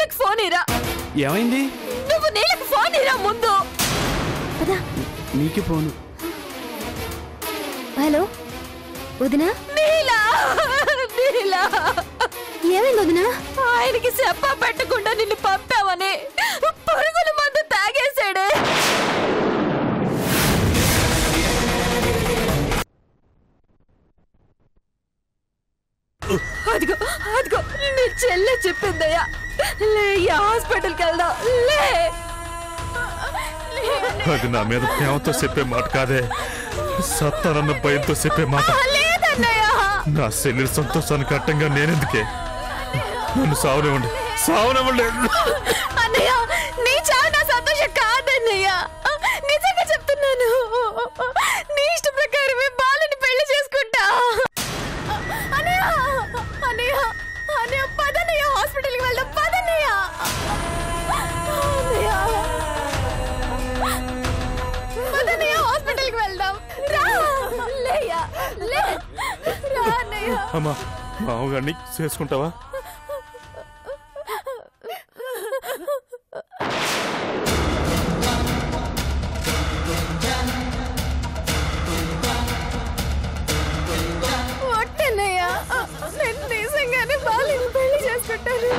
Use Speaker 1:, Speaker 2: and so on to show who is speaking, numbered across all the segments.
Speaker 1: నీళ్ళకి ఫోన్ ఇరా.
Speaker 2: ఏమైంది?
Speaker 1: నువ్వు నీళ్ళకి ఫోన్ ఇరా ముందు.
Speaker 2: నీకే ఫోను.
Speaker 3: హలో వదినా.
Speaker 1: నీలా నీలా
Speaker 3: ఏమైంది వదినా?
Speaker 1: ఆయనకి చెప్ప పెట్టకుండా నిన్ను పంపావని పురుగుల మందు తాగేశాడే. అదిగో అదిగో నీ చెల్లె చెప్పిందయ్యా. లే హాస్పిటల్కి వెళ్దాం. లే
Speaker 4: అది నా మీద ప్రేమతో చెప్పే మాట కాదే, సత్తానన్న భయంతో చెప్పే మాట. నా శరీర సంతోషానికి అట్టంగా నేనెందుకే? నన్ను సావనివ్వండి, సావనివ్వండి.
Speaker 1: అన్నయ్య నీ చావు నా సంతోషం కాదన్నయ్య, నిజంగా చెప్తున్నాను. నీ ఇష్ట ప్రకారమే బాలని పెళ్లి చేసుకుంటా. అన్నయ్య అన్నయ్య అన్నయ్య పదన్నయ్య, హాస్పిటల్కి వెళ్దాం పదన్నయ్య. పదన్నయ్య హాస్పిటల్కి వెళ్దాం. రా లేయా లే రా అన్నయ్య.
Speaker 4: అమ్మా మామగారిని చేసుకుంటావా?
Speaker 1: ఒట్టన్నయ్య నేను నిజంగానే బాలని పెళ్లి చేసుకుంటాను.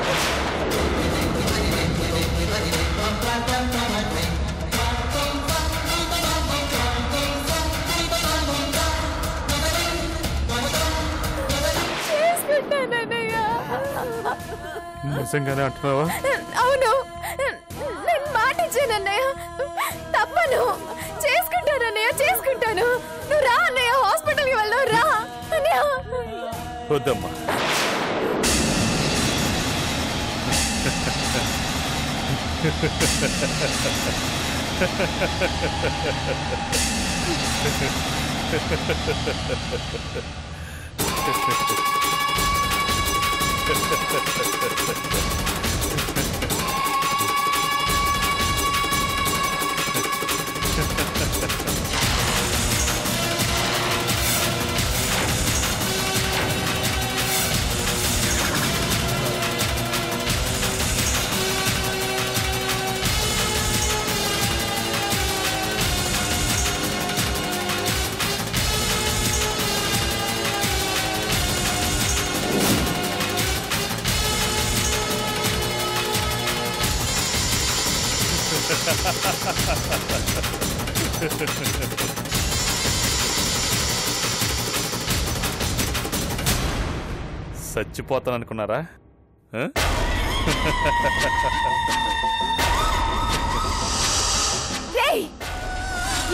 Speaker 4: నిజంగానే అంటున్నావా?
Speaker 1: అవును, నేను మాట ఇచ్చానన్నయ్య, తప్పను. చేసుకుంటానన్నయ్య, చేసుకుంటాను. నువ్వు రా అన్నయ్య, హాస్పిటల్కి వెళ్దాం రా అన్నయ్య.
Speaker 4: వద్దమ్మా, చచ్చిపోతాననుకున్నారా?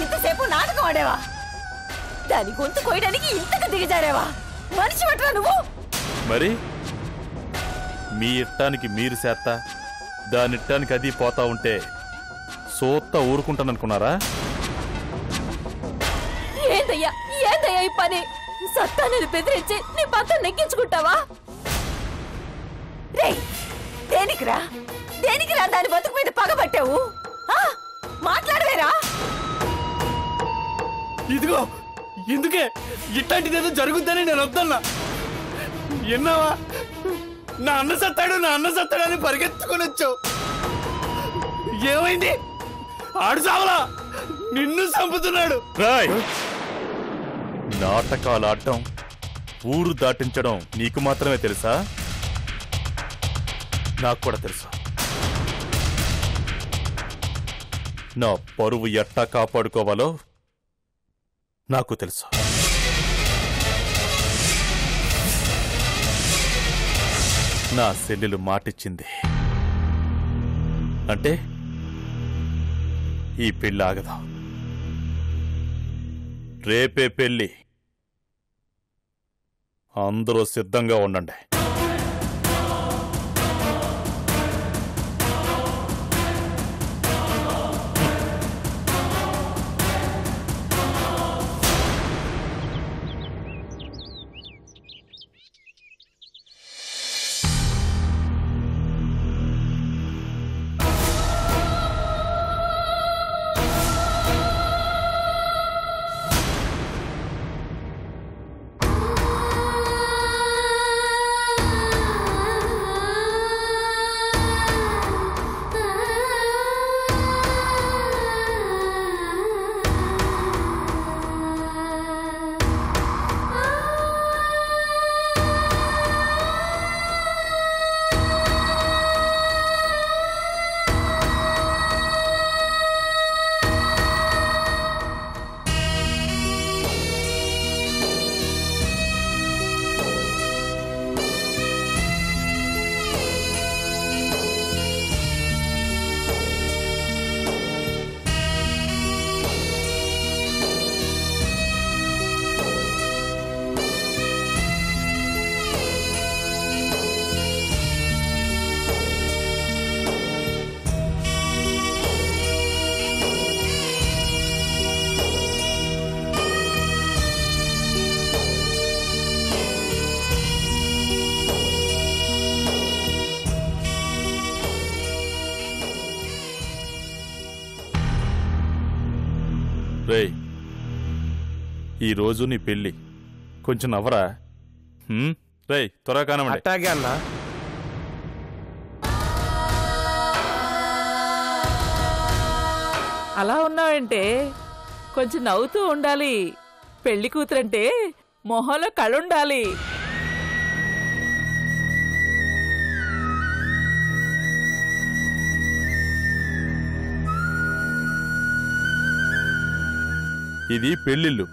Speaker 1: ఇంతసేపు నాటకం ఆడేవా? దాని గొంతు కోయడానికి ఇంతకు దిగజారేవా? మనిషి పట్రా నువ్వు.
Speaker 4: మరి మీ ఇట్టానికి మీరు చేస్తా, దాని ఇట్టానికి అది పోతా ఉంటే సోత్తా ఊరుకుంటాననుకున్నారా?
Speaker 1: ఏందయ్యా ఏందయ్యా ఈ పని? సత్తాన్ని బెదిరించి నీ పక్కన నెగ్గించుకుంటావా? రే దేనికిరా దేనికిరా దాని బతుకు మీద పగబట్టావు? మాట్లాడవేరా?
Speaker 2: ఇదిగో ఎందుకే ఇట్లాంటిదేదో జరుగుద్దని నేను వద్దన్నా. ఎన్నావా? నా అన్న సత్తాడు అని పరిగెత్తుకొని వచ్చావు. ఏమైంది? ఆడు చావలా, నిన్ను చంపుతున్నాడు.
Speaker 4: రాయ్, నాటకాలు ఆడటం, ఊరు దాటించడం నీకు మాత్రమే తెలుసా? నాకు కూడా తెలుసు. నా పరువు ఎట్టా కాపాడుకోవాలో నాకు తెలుసు. నా సెల్లెలు మాటిచ్చింది అంటే ఈ పెళ్ళి ఆగదు. రేపే పెళ్ళి. అందరూ సిద్ధంగా ఉండండి. రేయ్, ఈరోజు నీ పెళ్ళి, కొంచెం నవ్వరా. రేయ్, త్వరగా కానివ్వండి.
Speaker 2: అట్టాగే అన్నా.
Speaker 5: అలా ఉన్నావంటే కొంచెం నవ్వుతూ ఉండాలి. పెళ్లి కూతురంటే మొహంలో కళుండాలి.
Speaker 4: ఇది పెళ్ళిళ్ళు,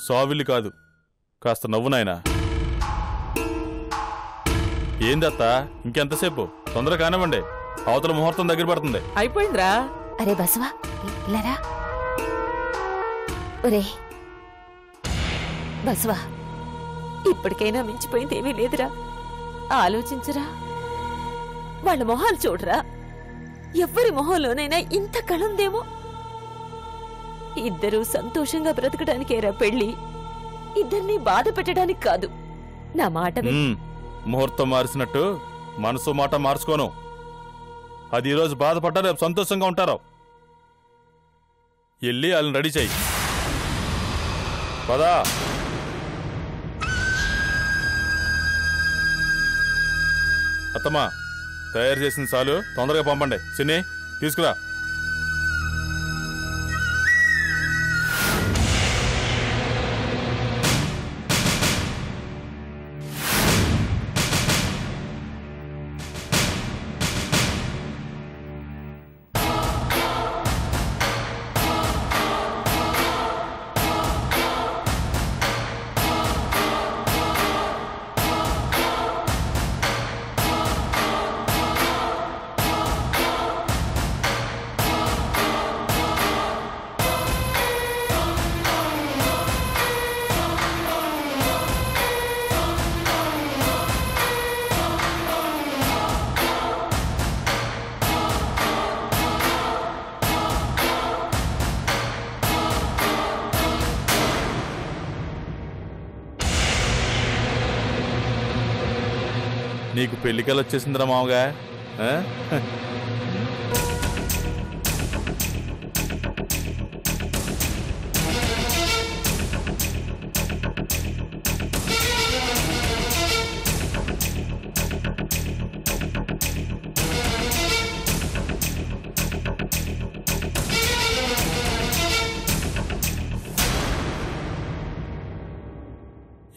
Speaker 4: సావిల్లు కాదు. కాస్త నవ్వు నాయనా. ఏందత్తా, ఇంకెంతసేపు? తొందరగా కానివ్వండి, అవతల ముహూర్తం దగ్గర పడుతుంది.
Speaker 5: అయిపోయిందిరా.
Speaker 1: అరే బసవా, ఇలారా. ఒరే బసవా, ఇప్పటికైనా మించిపోయింది ఏమీ లేదురా. ఆలోచించరా, వాళ్ళ మొహాలు చూడరా. ఎవ్వరి మొహంలోనైనా ఇంత కళుందేమో. ఇద్దరూ సంతోషంగా బ్రతకడానికేరా పెళ్లి, ఇద్దరిని బాధ పెట్టడానికి కాదు. నా మాట
Speaker 4: ముహూర్తం మారిసినట్టు మనసు మాట మార్చుకోను. అది ఈరోజు బాధపడ్డా రేపు సంతోషంగా ఉంటారు. వెళ్ళి వాళ్ళని రెడీ చెయ్యి. పదా. అత్తమ్మా, తయారు చేసిన చాలు, తొందరగా పంపండి. సిన్ని, తీసుకురా. నీకు పెళ్లికలు వచ్చేసిందిరా మామగా.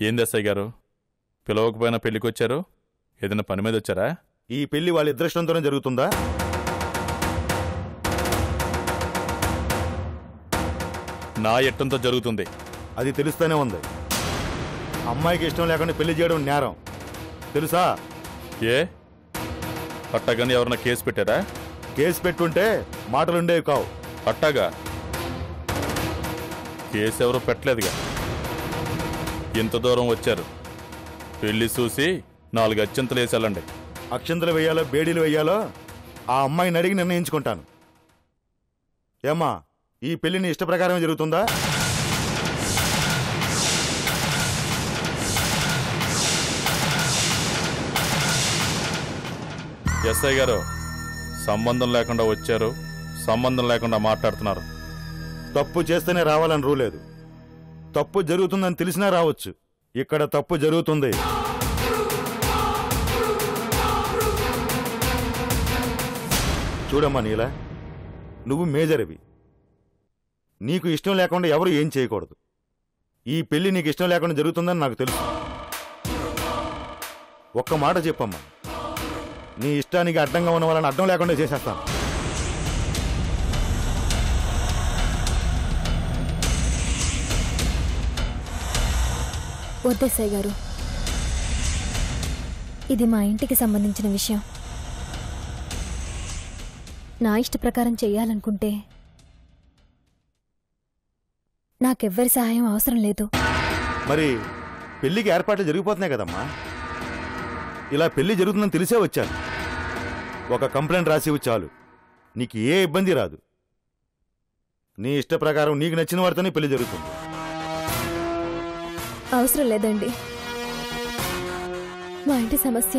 Speaker 4: ఏంది ఎస్ఐ గారు, పిలవకపోయినా పెళ్లికొచ్చారు? ఏదైనా పని మీద వచ్చారా?
Speaker 6: ఈ పెళ్లి వాళ్ళ ఇద్దరిష్టంతోనే జరుగుతుందా?
Speaker 4: నా ఎట్టంతో జరుగుతుంది.
Speaker 6: అది తెలుస్తూనే ఉంది. అమ్మాయికి ఇష్టం లేకుండా పెళ్లి చేయడం నేరం, తెలుసా?
Speaker 4: ఏ అట్టగాని ఎవరన్నా కేసు పెట్టారా?
Speaker 6: కేసు పెట్టుంటే మాటలుండేవి కావు.
Speaker 4: అట్టాగా? కేసు ఎవరు పెట్టలేదుగా. ఇంత దూరం వచ్చారు, పెళ్లి చూసి 4 అత్యంతలు వేసేయాలండి.
Speaker 6: అక్షంతలు వెయ్యాలో బేడీలు వెయ్యాలో ఆ అమ్మాయిని అడిగి నిర్ణయించుకుంటాను. ఏమ్మా, ఈ పెళ్లిని ఇష్ట ప్రకారమే జరుగుతుందా?
Speaker 4: ఎస్ఐ గారు, సంబంధం లేకుండా వచ్చారు, సంబంధం లేకుండా మాట్లాడుతున్నారు.
Speaker 6: తప్పు చేస్తేనే రావాలని రూలేదు. తప్పు జరుగుతుందని తెలిసినా రావచ్చు. ఇక్కడ తప్పు జరుగుతుంది. చూడమ్మా నీలా, నువ్వు మేజర్వి. నీకు ఇష్టం లేకుండా ఎవరు ఏం చేయకూడదు. ఈ పెళ్లి నీకు ఇష్టం లేకుండా జరుగుతుందని నాకు తెలుసు. ఒక్క మాట చెప్పమ్మా, నీ ఇష్టానికి అడ్డంగా ఉన్న వాళ్ళని అడ్డం లేకుండా చేసేస్తాను.
Speaker 3: వద్దెస్ఐ గారు, ఇది మా ఇంటికి సంబంధించిన విషయం. నా ఇష్ట ప్రకారం చెయ్యాలనుకుంటే నాకెవ్వరి సహాయం అవసరం లేదు.
Speaker 6: మరి పెళ్లికి ఏర్పాట్లు జరిగిపోతున్నాయి కదమ్మా. ఇలా పెళ్లి జరుగుతుందని తెలిసే వచ్చాను. ఒక కంప్లైంట్ రాసివు చాలు, నీకు ఏ ఇబ్బంది రాదు. నీ ఇష్ట ప్రకారం నీకు నచ్చిన వారితోనే పెళ్లి జరుగుతుంది.
Speaker 3: అవసరం లేదండి. మా ఇంటి సమస్య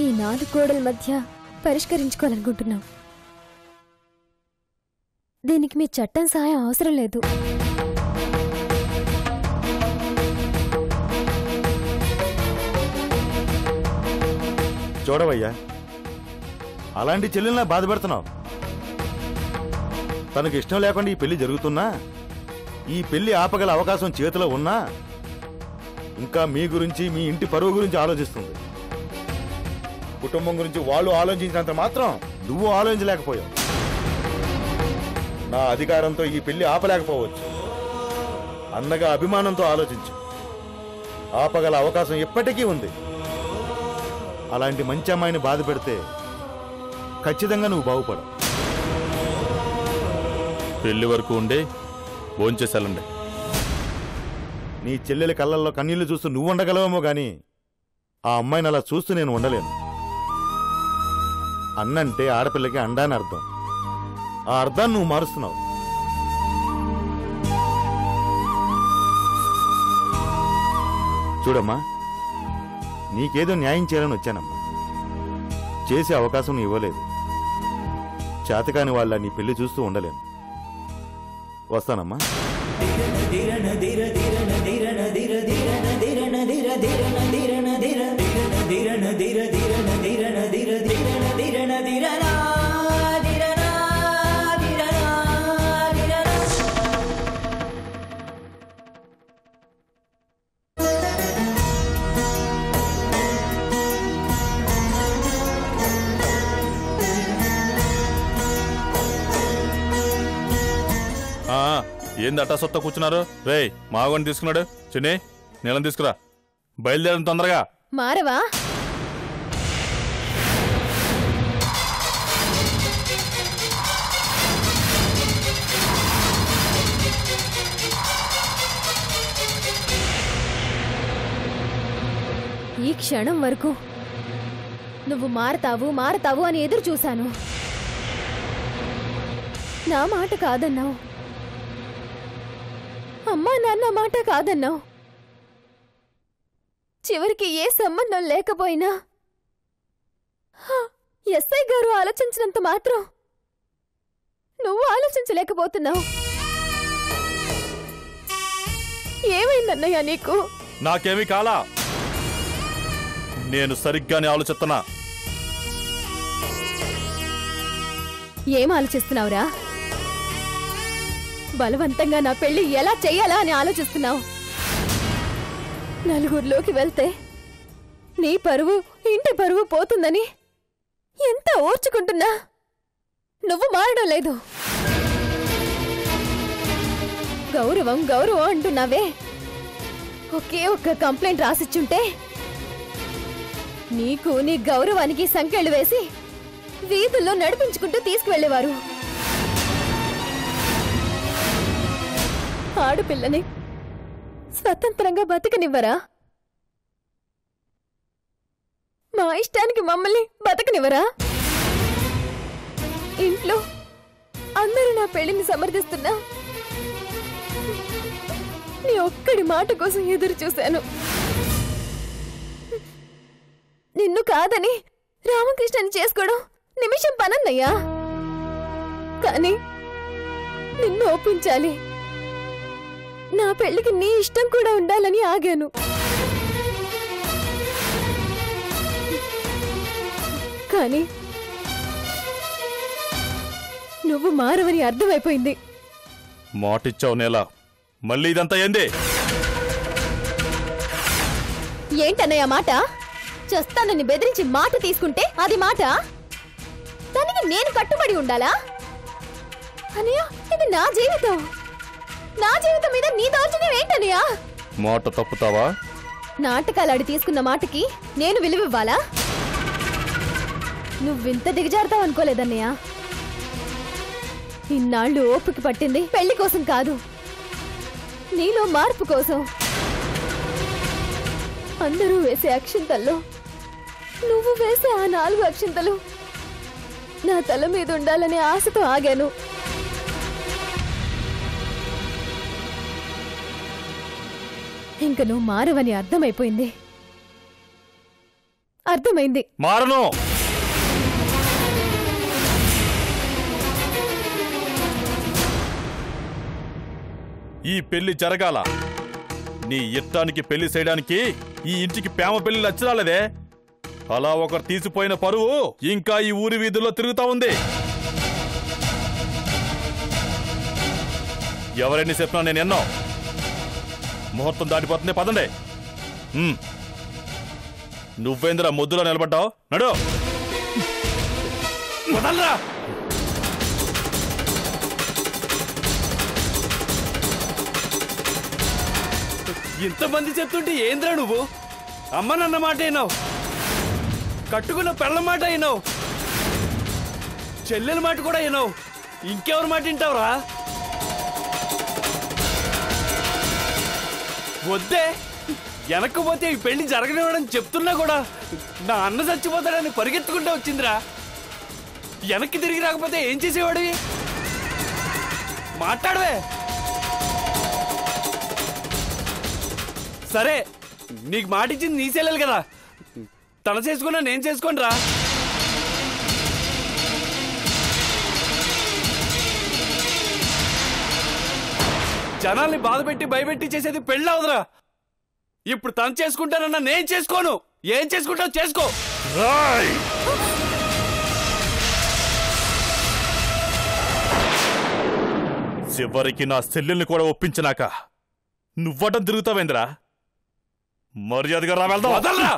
Speaker 3: ఈ 4 గోడల మధ్య పరిష్కరించుకోవాలనుకుంటున్నాం. దీనికి మీ చట్టం సహాయం అవసరం లేదు.
Speaker 6: చూడవయ్యా, అలాంటి చెల్లెల్లా బాధపెడుతున్నావు. తనకి ఇష్టం లేకుండా ఈ పెళ్లి జరుగుతున్నా, ఈ పెళ్లి ఆపగల అవకాశం చేతిలో ఉన్నా ఇంకా మీ గురించి, మీ ఇంటి పరువు గురించి ఆలోచిస్తుంది. కుటుంబం గురించి వాళ్ళు ఆలోచించినంత మాత్రం నువ్వు ఆలోచించలేకపోయావు. నా అధికారంతో ఈ పెళ్లి ఆపలేకపోవచ్చు. అన్నగా అభిమానంతో ఆలోచించు. ఆపగల అవకాశం ఎప్పటికీ ఉంది. అలాంటి మంచి అమ్మాయిని బాధ పెడితే ఖచ్చితంగా నువ్వు బాగుపడవు.
Speaker 4: పెళ్లి వరకు ఉండి భోంచేసాలండి.
Speaker 6: నీ చెల్లెలి కళ్ళల్లో కన్నీళ్లు చూస్తూ నువ్వు ఉండగలవేమో గాని ఆ అమ్మాయిని అలా చూస్తూ నేను ఉండలేను. అన్నంటే ఆడపిల్లకి అండా అని అర్థం. ఆ అర్థాన్ని నువ్వు మారుస్తున్నావు. చూడమ్మా, నీకేదో న్యాయం చేయాలని వచ్చానమ్మా. చేసే అవకాశం నువ్వు ఇవ్వలేదు. చేతకాని వాళ్ళ నీ పెళ్లి చూస్తూ ఉండలేను. వస్తానమ్మా.
Speaker 4: ఏంది అట్టా సొత్త కూర్చున్నారు? రే, మాగోని తీసుకున్నాడు. చిన్ని, నీళ్ళని తీసుకురా. బయలుదేరడం తొందరగా.
Speaker 3: మారవా? ఈ క్షణం వరకు నువ్వు మారతావు అని ఎదురు చూశాను. నా మాట కాదన్నావు, అమ్మా నాన్న మాట కాదన్నావు. చివరికి ఏ సంబంధం లేకపోయినా ఎస్ఐ గారు ఆలోచించినంత మాత్రం నువ్వు ఆలోచించలేకపోతున్నావు. ఏమైందన్నయ్యా నీకు?
Speaker 4: నాకేమీ కాలా. నేను సరిగ్గానే ఆలోచిస్తున్నా.
Speaker 3: ఏం ఆలోచిస్తున్నావురా? బలవంతంగా నా పెళ్లి ఎలా చెయ్యాలా అని ఆలోచిస్తున్నావు. నలుగురిలోకి వెళ్తే నీ పరువు, ఇంటి పరువు పోతుందని ఎంత ఓర్చుకుంటున్నా నువ్వు మారడం లేదు. గౌరవం గౌరవం అంటున్నావే. ఒకే ఒక్క కంప్లైంట్ రాసిచ్చుంటే నీకు, నీ గౌరవానికి సంకెళ్ళు వేసి వీధుల్లో నడిపించుకుంటూ తీసుకువెళ్లేవారు. ఆడపిల్లని స్వతంత్రంగా బతకనివ్వరా? మా ఇష్టానికి మమ్మల్ని బతకనివ్వరా? ఇంట్లో అందరూ నా పెళ్లిని సమర్థిస్తున్నా నీ ఒక్కడి మాట కోసం ఎదురు చూశాను. నిన్ను కాదని రామకృష్ణని చేసుకోవడం నిమిషం పనన్నయ్యా. కానీ నిన్ను ఒప్పించాలి, నా పెళ్లికి నీ ఇష్టం కూడా ఉండాలని ఆగాను. కానీ నువ్వు మారవని అర్థమైపోయింది.
Speaker 4: మాటిచ్చావు నేలా, మళ్ళీ ఇదంతా ఏంది?
Speaker 3: ఏంటన్నయ్య మాట? చేస్తానని బెదిరించి మాట తీసుకుంటే అది మాట? దానికి నేను కట్టుబడి ఉండాలా? అన్నయ్య, ఇది నా జీవితం. నా జీవితం మీద నీ దౌర్జన్యం ఏంటన్నయ్యా?
Speaker 4: మాట తప్పుతావా?
Speaker 3: నాటకాలాడి తీసుకున్న మాటకి నేను విలువివ్వాలా? నువ్వింత దిగజారుతావు అనుకోలేదన్నయ్య. ఇన్నాళ్ళు ఓపిక పట్టింది పెళ్లి కోసం కాదు, నీలో మార్పు కోసం. అందరూ వేసే అక్షింతల్లో నువ్వు వేసే ఆ 4 అక్షింతలు నా తల మీద ఉండాలనే ఆశతో ఆగాను. ఇంక నువ్వు మారవని అర్థమైపోయింది. అర్థమైంది.
Speaker 4: ఈ పెళ్లి జరగాల. నీ ఇష్టానికి పెళ్లి చేయడానికి ఈ ఇంటికి ప్రేమ పెళ్లి నచ్చరాలేదే. అలా ఒకరు తీసిపోయిన పరువు ఇంకా ఈ ఊరి వీధుల్లో తిరుగుతా ఉంది. ఎవరైనా చెప్పినా నేను ఎన్నో. ముహూర్తం దాటిపోతుంది, పదండి. నువ్వేంద్రా ముద్దులో నిలబడ్డావు? నడు.
Speaker 2: వదలరా. ఇంతమంది చెప్తుంటే ఏంద్రా నువ్వు? అమ్మ నన్న మాట అయినావు, కట్టుకున్న పెళ్ళ మాట అయినావు, చెల్లెల మాట కూడా అయినావు. ఇంకెవరి మాట వింటావురా? వద్దే, వెనక్కపోతే ఈ పెళ్లి జరగనివ్వడం చెప్తున్నా కూడా నా అన్న చచ్చిపోతాడని పరిగెత్తుకుంటూ వచ్చిందిరా. వెనక్కి తిరిగి రాకపోతే ఏం చేసేవాడివి? మాట్లాడవే. సరే, నీకు మాట ఇచ్చింది నీ చెల్లెలు కదా, తన చేసుకున్నా నేను చేసుకోను రా. జనాల్ని బాధ పెట్టి భయపెట్టి చేసేది పెళ్ళి అవదురా. ఇప్పుడు తను చేసుకుంటానన్నా నేను చేసుకోను. ఏం చేసుకుంటావు చేసుకో.
Speaker 4: చివరికి నా చెల్లెల్ని కూడా ఒప్పించినాక నువ్వటం తిరుగుతావేంద్రా? మర్యాదగా రా, వెళ్దాం.
Speaker 2: వదలరా.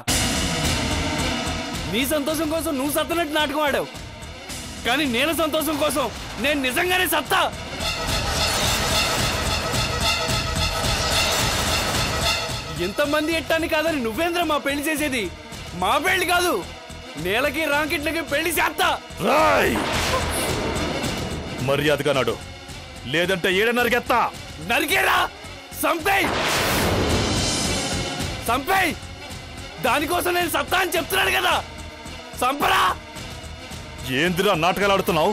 Speaker 2: నీ సంతోషం కోసం నువ్వు సత్తనట్టు నాటకం ఆడావు, కానీ నేను సంతోషం కోసం నేను నిజంగానే సత్తా. ఎంతమంది ఎట్టాని కాదని నువ్వేంద్ర మా పెళ్లి చేసేది? మా పెళ్లి కాదు, నేలకి రాకెట్లకి పెళ్లి చేస్తా.
Speaker 4: మర్యాదగా నాడు, లేదంటే ఏడ నరికెత్తా.
Speaker 2: నరికేరా, సంపేయ్ సంపేయ్. దానికోసం నేను సత్తా అని చెప్తున్నాను కదా, సంపరా.
Speaker 4: ఏందిరా నాటకాలు ఆడుతున్నావు?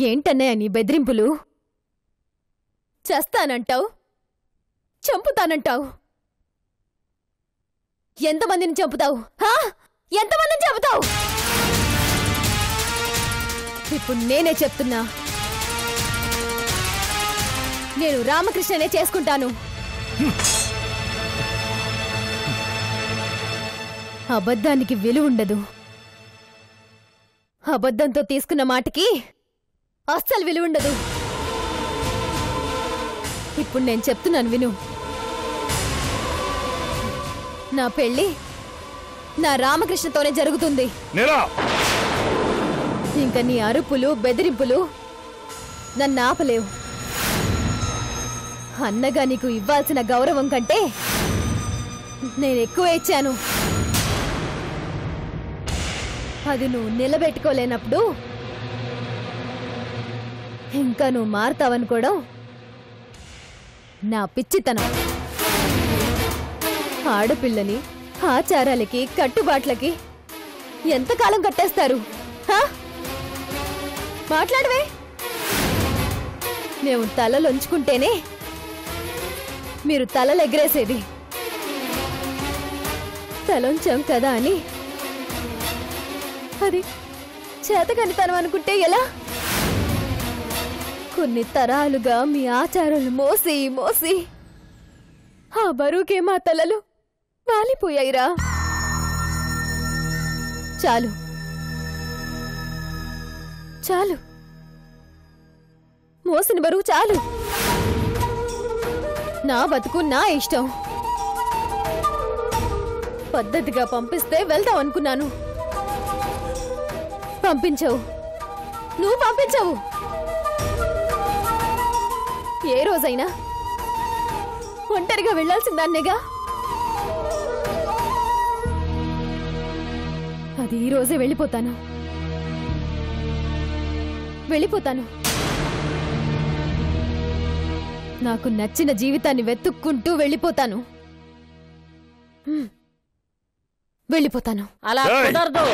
Speaker 3: ఏంటన్నయ్య నీ బెదిరింపులు? చేస్తానంటావు, చంపుతానంటావు. ఎంతమందిని చంపుతావు? ఎంతమందిని చంపుతావు? ఇప్పుడు నేనే చెప్తున్నా, నేను రామకృష్ణనే చేసుకుంటాను. అబద్ధానికి విలువ ఉండదు. అబద్ధంతో తీసుకున్న మాటకి అస్సలు విలువ ఉండదు. ఇప్పుడు నేను చెప్తున్నాను విను. నా పెళ్లి నా రామకృష్ణతోనే జరుగుతుంది. ఇంకా నీ అరుపులు బెదిరింపులు నన్ను ఆపలేవు. అన్నగా నీకు ఇవ్వాల్సిన గౌరవం కంటే నేను ఎక్కువ ఇచ్చాను. అది నువ్వు నిలబెట్టుకోలేనప్పుడు ఇంకా నువ్వు మారుతావనుకోవడం నా పిచ్చితనం. ఆడపిల్లని ఆచారాలకి కట్టుబాట్లకి ఎంతకాలం కట్టేస్తారు? మాట్లాడవే. మేము తలలొంచుకుంటేనే మీరు తలలు ఎగరేసేది. తలొంచాం కదా అని అది చేతకనితనం అనుకుంటే ఎలా? కొన్ని తరాలుగా మీ ఆచారాలు మోసి మోసి ఆ బరువుకే మా తలలు వాలిపోయాయిరా. చాలు చాలు, మోసిన బరువు చాలు. నా బతుకు నా ఇష్టం. పద్ధతిగా పంపిస్తే వెళ్దాం అనుకున్నాను. పంపించవు, నువ్వు పంపించవు. ఏ రోజైనా ఒంటరిగా వెళ్లాల్సిందాన్నేగా. అది ఈ రోజే వెళ్ళిపోతాను. నాకు నచ్చిన జీవితాన్ని వెతుక్కుంటూ వెళ్ళిపోతాను.
Speaker 5: అలా కుదరదు.